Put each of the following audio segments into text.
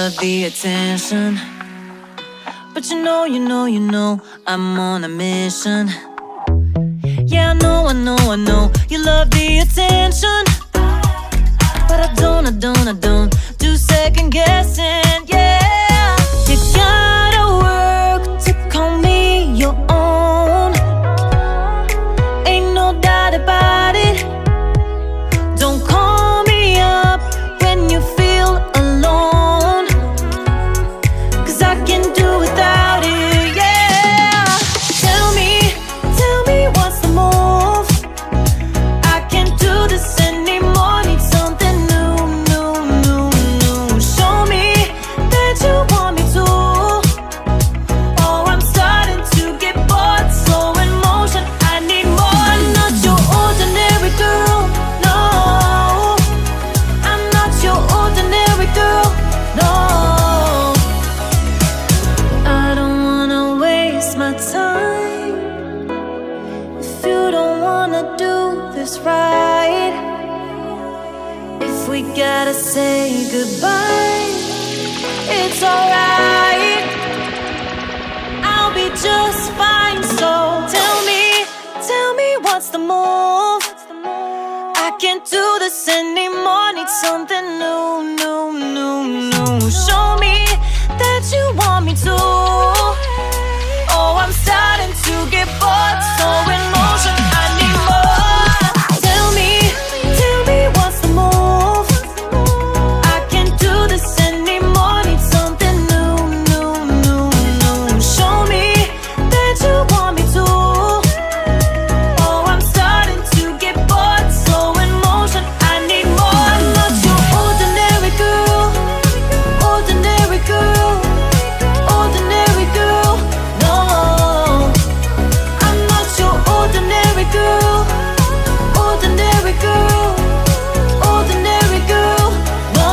love the attention, but you know, I'm on a mission. Yeah, I know, you love the attention, but I don't do second guessing, yeah. You gotta work to call me your own, ain't no doubt about it. Don't call me up when you feel alone, 'cause I can do without it, yeah. Tell me what's the move? I can't do this anymore, need something new. Show me that you want me to. Oh, I'm starting to get bored, slow in motion, I need more. Not your ordinary girl, no. I'm not your ordinary girl, no. I don't wanna waste my time if you don't wanna do this right. If we gotta say goodbye, it's alright, I'll be just fine. So tell me what's the move? I can't do this anymore, need something new. Show me that you want me to. Oh, I'm starting to get bored, so in motion, I need more. Tell me what's the move? I can't do this anymore, need something new. Show me that you want me to. Oh, I'm starting to get bored, so in motion, I need more. I'm not your ordinary girl, ordinary girl, ordinary girl, no. I'm not your ordinary girl, ordinary girl, ordinary girl, no.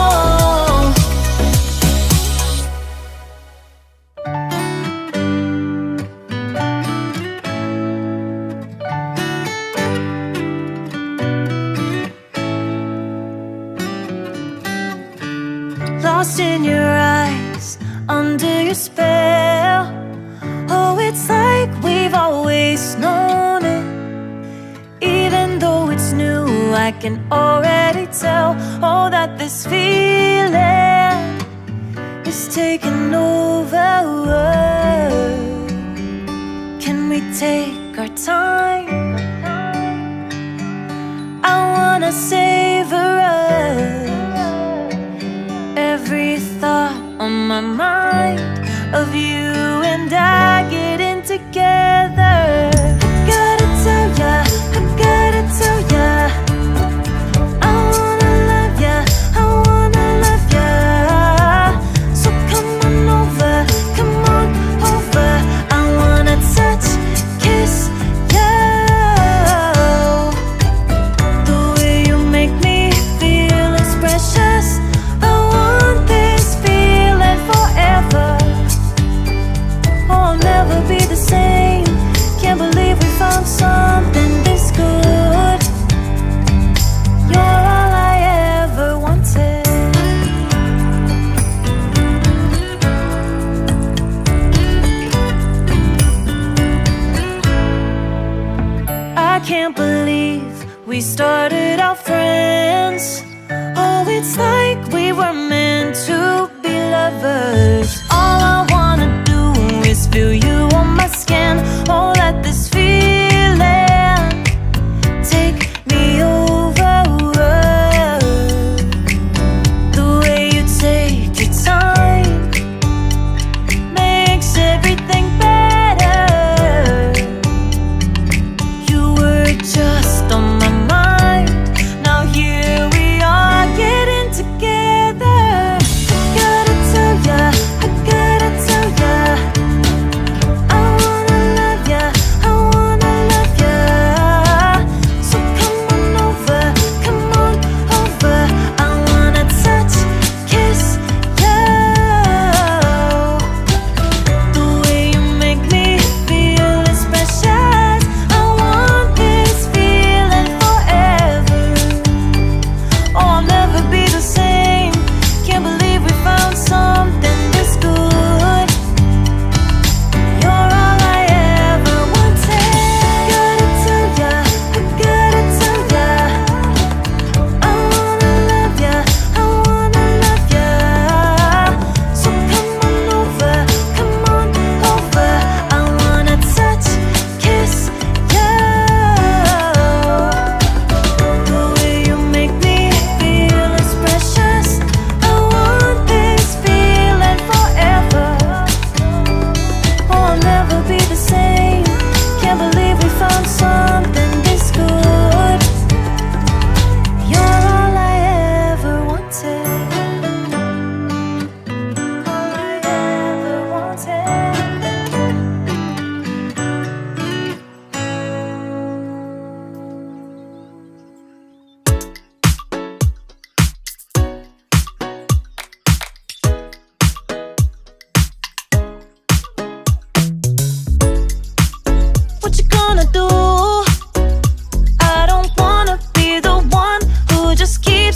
Lost in your eyes, under your spell. Oh, it's like we've always known it. Even though it's new, I can already tell. Oh, that this feeling is taking over. Can we take our time? I wanna savor us. Every thought on my mind of you and I getting together. Gotta tell ya, I gotta tell ya, I wanna love ya, I wanna love ya. So come on over, I wanna touch, kiss you. The way you make me feel is precious. I want this feeling forever.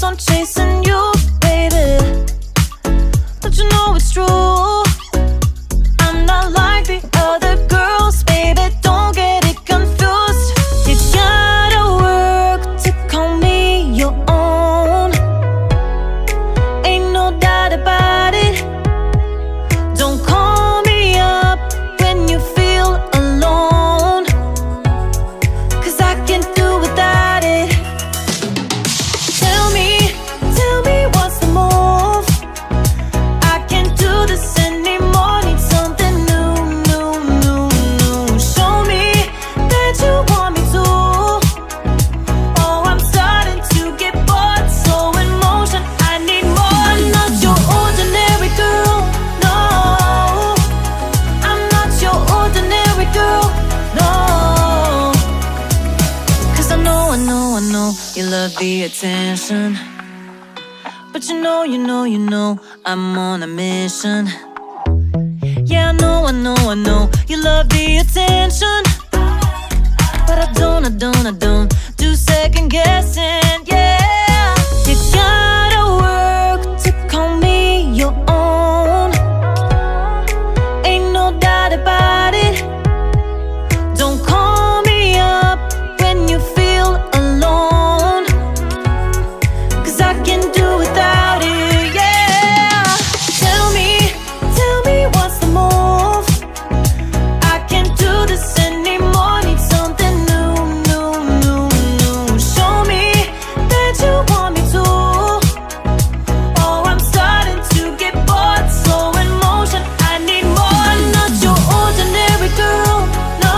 on chasing you, baby. Don't you know it's true? I'm not like the other girls, baby. Don't get it confused. You gotta work to call me your own. Ain't no doubt about it. Don't call me up when you feel alone, 'cause I can't do without it. Tell me what's the move? I can't do this anymore. Need something new, new, new, new. Show me that you want me to. Oh, I'm starting to get bored, so in motion I need more. I'm not your ordinary girl, no. I'm not your ordinary girl, no. 'Cause I know you love the attention, but you know I'm on a mission. Yeah, I know you love the attention, but I don't do second guessing, yeah. You gotta work to call me your own. Ain't no doubt about it. Don't call me up when you feel alone, 'cause I can do without it, yeah. Tell me what's the move? I can't do this anymore. Need something new, new, new, new. Show me that you want me to. Oh, I'm starting to get bored, so in motion I need more. I'm not your ordinary girl, no.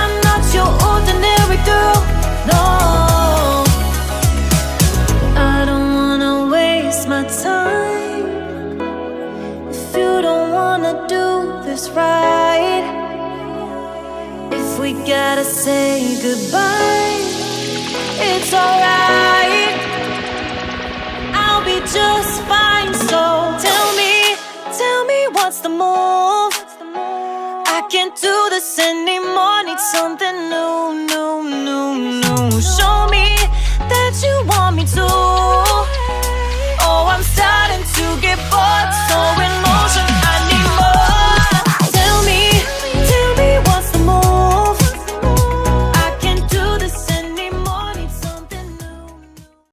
I'm not your ordinary girl, no. I don't wanna waste my time if you don't wanna do this right. If we gotta say goodbye, it's alright. I'll be just fine, so tell me what's the move? I can't do this anymore. Need something new, new, new, new. Show me